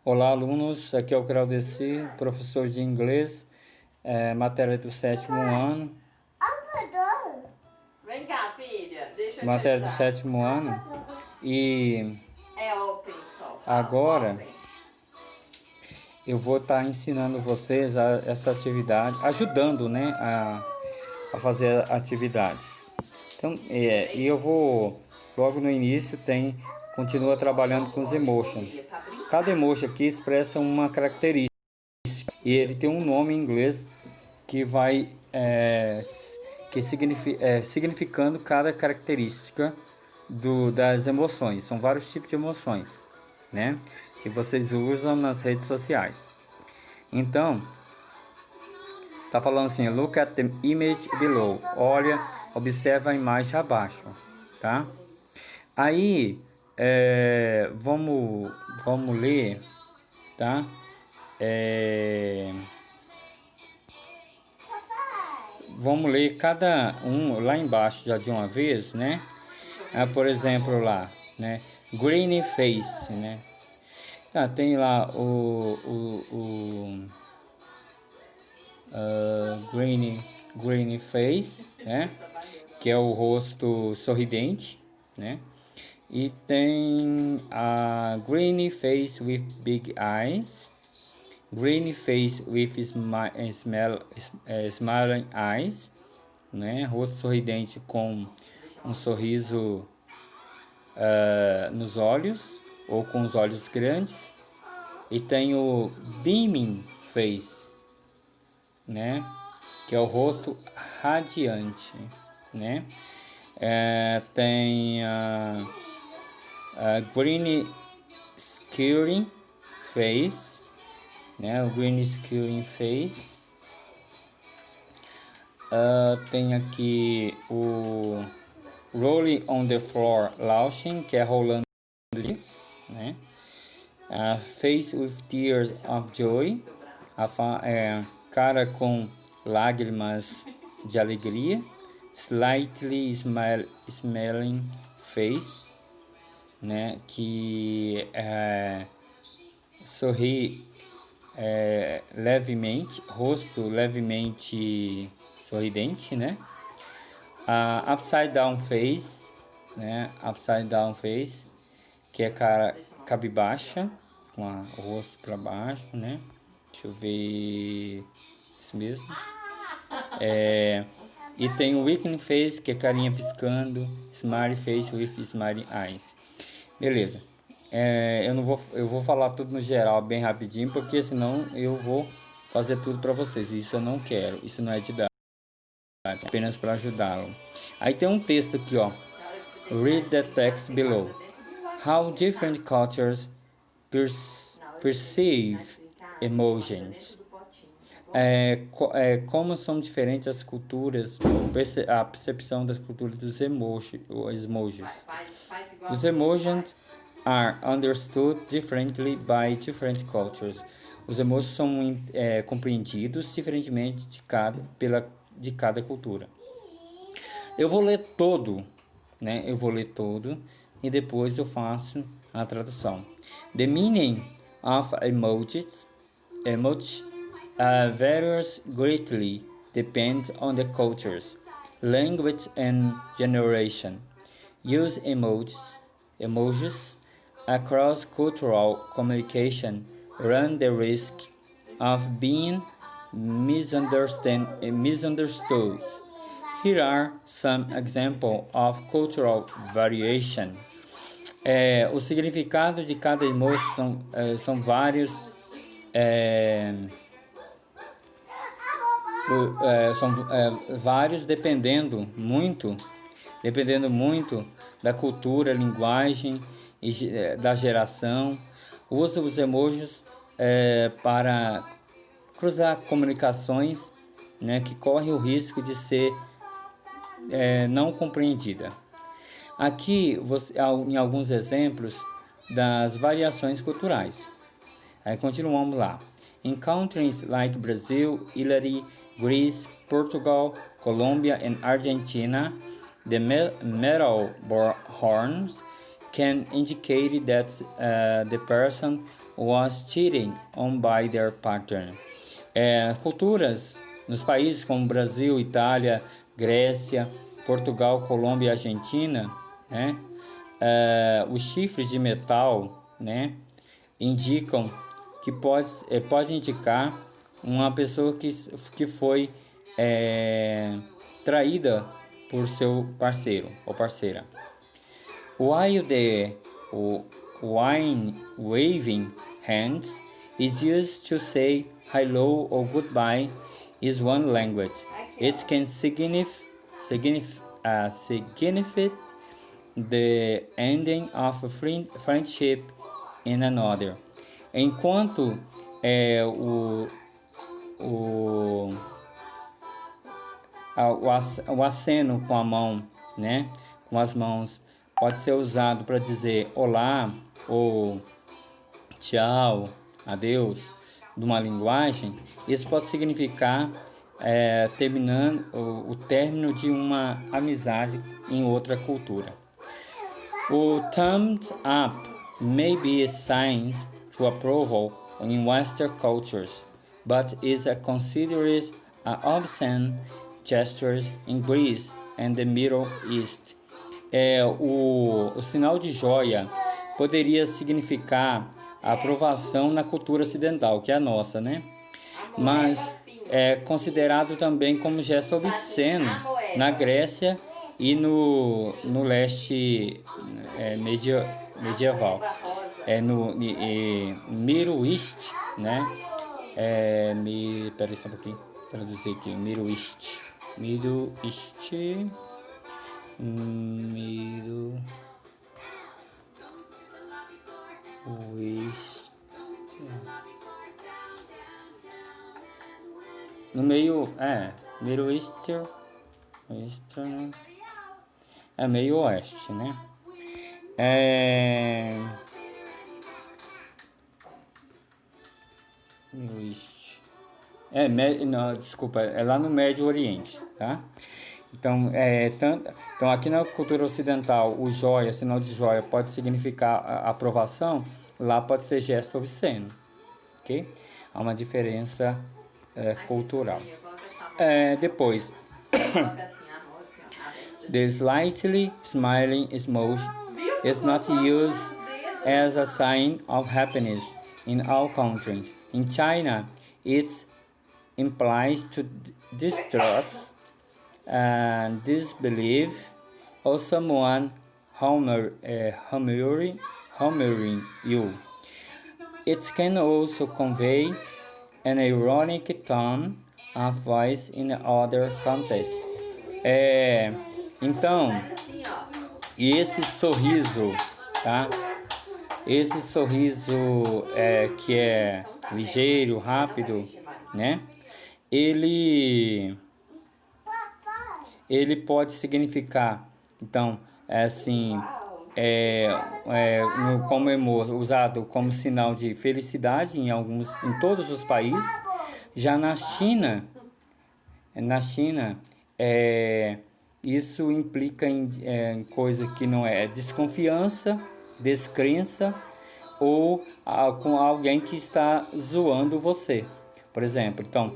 Olá, alunos. Aqui é o Claudeci, professor de inglês, matéria do sétimo ano. Vem cá, filha, deixa eu te Matéria do ajudar. sétimo ano. E É open só. agora Open. eu vou estar ensinando vocês essa atividade, ajudando, né, a fazer a atividade. Então, e eu vou, logo no início, continua trabalhando com os emotions. Cada emoji aqui expressa uma característica. E ele tem um nome em inglês que vai significando cada característica das emoções. São vários tipos de emoções, né? Que vocês usam nas redes sociais. Então, tá falando assim: look at the image below. Olha, observa a imagem abaixo, tá? Aí, vamos ler, tá? Vamos ler cada um lá embaixo já de uma vez, né? Por exemplo, lá, né? Green face, né? Tem lá green face, né? Que é o rosto sorridente, né? E tem a green face with big eyes, green face with smiling eyes, né? Rosto sorridente com um sorriso nos olhos ou com os olhos grandes. E tem o beaming face, né? Que é o rosto radiante, né? Tem a green screen face, né? O green screen face. Tem aqui o rolling on the floor laughing, que é rolando, né? Face with tears of joy, cara com lágrimas de alegria. Slightly smiling face, né? Que sorri levemente, rosto levemente sorridente, né? Upside down face, né? Upside down face, que é cara cabibaixa, com o rosto para baixo, né? Deixa eu ver, isso mesmo. E tem o weekend face, que é carinha piscando, smiley face with smiling eyes. Beleza. Eu vou falar tudo no geral bem rapidinho, porque senão eu vou fazer tudo para vocês. Isso eu não quero. Isso não é didática, apenas para ajudá-lo. Aí tem um texto aqui, ó. Read the text below. How different cultures perceive emotions. Como são diferentes as culturas, a percepção das culturas dos emojis. Os emojis are understood differently by different cultures. Os emojis são compreendidos diferentemente de cada cultura. Eu vou ler todo, né? Eu vou ler todo e depois eu faço a tradução. The meaning of emoji varies greatly depend on the cultures, language and generation. Use emojis across cultural communication run the risk of being misunderstood. Here are some examples of cultural variation. O significado de cada emoji são vários. São vários dependendo muito da cultura, linguagem e da geração. Usa os emojis para cruzar comunicações, né, que correm o risco de ser não compreendida. Aqui, em alguns exemplos das variações culturais. Aí continuamos lá. In countries like Brazil, Italy, Greece, Portugal, Colombia, and Argentina, the metal horns can indicate that the person was cheated on by their partner. Culturas nos países como Brasil, Itália, Grécia, Portugal, Colômbia e Argentina, né? Os chifres de metal, né, indicam que pode indicar uma pessoa que foi traída por seu parceiro ou parceira. While the waving hands is used to say hello or goodbye is one language. It can signify the ending of a friendship in another. Enquanto o aceno com a mão, né, com as mãos, pode ser usado para dizer olá ou tchau, adeus, numa linguagem, isso pode significar terminando o término de uma amizade em outra cultura. O thumbs up may be a sign to approval in Western cultures, but is considered an obscene gesture in Greece and the Middle East. O sinal de joia poderia significar a aprovação na cultura ocidental, que é a nossa, né? Mas é considerado também como gesto obsceno na Grécia e no leste medieval. No Middle East, né? Peraí só um pouquinho, traduzir aqui, Middle East. No meio, Middle Eastern, meio oeste, né? Middle East. Não, desculpa, é lá no Médio Oriente, tá? Então, então, aqui na cultura ocidental, o joia, sinal de joia, pode significar aprovação, lá pode ser gesto obsceno, ok? Há uma diferença cultural. Depois, the slightly smiling emoji is not used as a sign of happiness in all countries. In China, it implies to distrust and disbelief or someone humoring you. It can also convey an ironic tone of voice in other contexts. Então, esse sorriso, tá? Esse sorriso que é ligeiro, rápido, né? Ele pode significar, então, assim, usado como sinal de felicidade em todos os países. Já na China, isso implica em coisa que não é desconfiança, descrença ou com alguém que está zoando você. Por exemplo, então,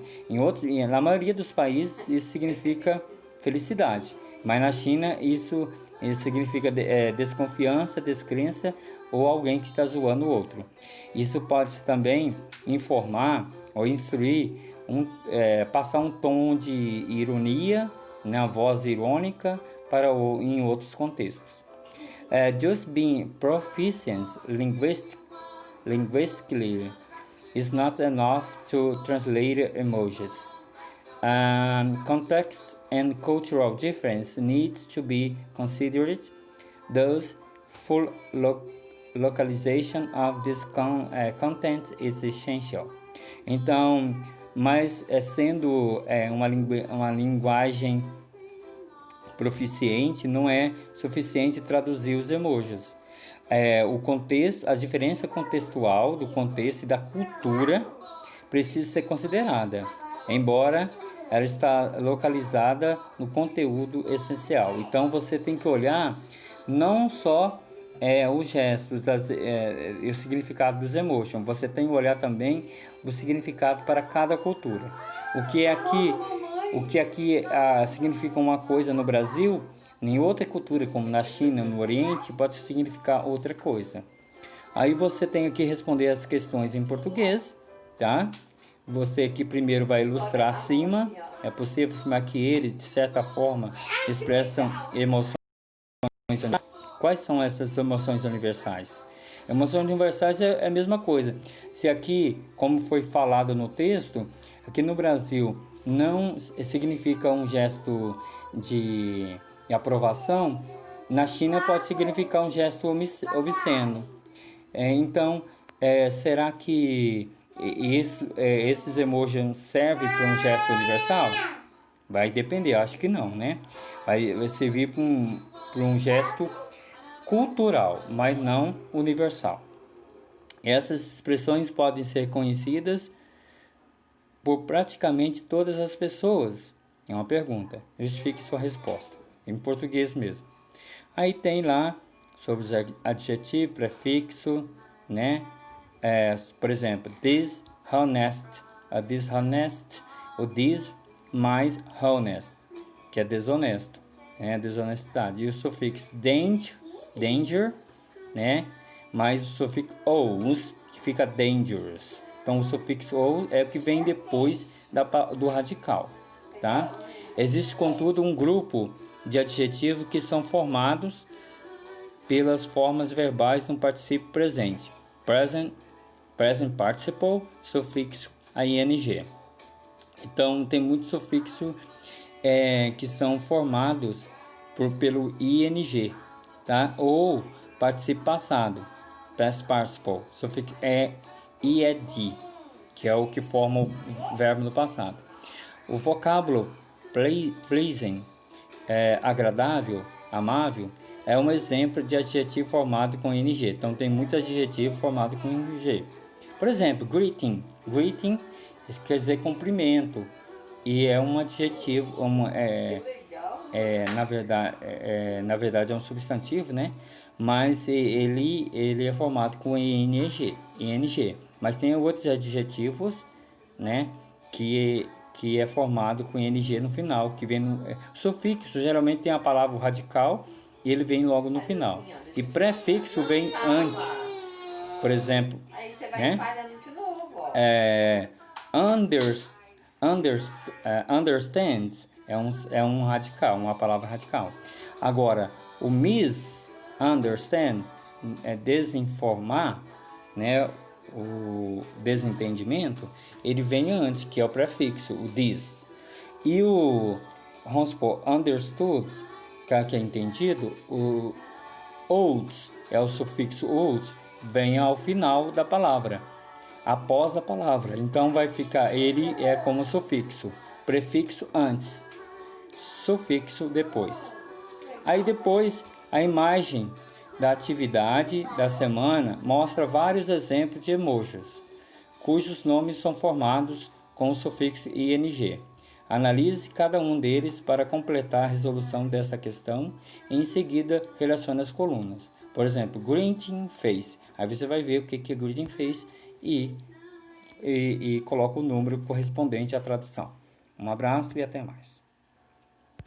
na maioria dos países isso significa felicidade, mas na China isso significa desconfiança, descrença ou alguém que está zoando o outro. Isso pode também informar ou instruir, passar um tom de ironia, na voz irônica em outros contextos. Just being proficient linguistically is not enough to translate emojis. Context and cultural difference need to be considered. Thus, full localization of this content is essential. Então, mas sendo uma linguagem proficiente, não é suficiente traduzir os emojis. O contexto, a diferença contextual do contexto e da cultura precisa ser considerada, embora ela está localizada no conteúdo essencial. Então você tem que olhar não só os gestos, e o significado dos emotions. Você tem que olhar também o significado para cada cultura. O que aqui significa uma coisa no Brasil, em outra cultura, como na China, no Oriente, pode significar outra coisa. Aí você tem que responder as questões em português, tá? Você aqui primeiro vai ilustrar acima. É possível afirmar que eles, de certa forma, expressam emoções. Quais são essas emoções universais? Emoções universais é a mesma coisa. Se aqui, como foi falado no texto, aqui no Brasil não significa um gesto de aprovação, na China pode significar um gesto obsceno. Então, será que esses emojis servem para um gesto universal? Vai depender, acho que não, né? Vai servir para um gesto cultural, mas não universal. Essas expressões podem ser conhecidas por praticamente todas as pessoas. É uma pergunta. Justifique sua resposta. Em português mesmo. Aí tem lá sobre os adjetivos, prefixo, né? Por exemplo, dishonest, o this mais honest, que é desonesto, né? Desonestidade. E o sufixo danger, né? Mais o sufixo os, que fica dangerous. Então, o sufixo ou é o que vem depois do radical, tá? Existe, contudo, um grupo de adjetivos que são formados pelas formas verbais no particípio presente. Present participle, sufixo ing. Então, tem muitos sufixos que são formados pelo ing, tá? Ou particípio passado, past participle, sufixo ed, que é o que forma o verbo no passado. O vocábulo pleasing, agradável, amável, é um exemplo de adjetivo formado com ing. Então, tem muito adjetivo formado com ing. Por exemplo, greeting. Greeting quer dizer cumprimento. E é um adjetivo, na verdade é um substantivo, né? Mas ele é formado com ing. Mas tem outros adjetivos, né? Que é formado com ing no final, que vem no sufixo. Geralmente tem a palavra radical e ele vem logo no final. E prefixo vem antes. Por exemplo, Aí você vai né? espalhando de novo, ó. Understand é um radical, uma palavra radical. Agora, o misunderstand é desinformar, né? O desentendimento, ele vem antes, que é o prefixo, o this. E vamos supor, understood, que é entendido, o olds, é o sufixo olds, vem ao final da palavra, após a palavra. Então vai ficar, ele é como sufixo, prefixo antes, sufixo depois. Aí depois, a imagem da atividade da semana mostra vários exemplos de emojis, cujos nomes são formados com o sufixo ing. Analise cada um deles para completar a resolução dessa questão e em seguida relacione as colunas. Por exemplo, greeting face. Aí você vai ver o que é greeting face e coloca o número correspondente à tradução. Um abraço e até mais.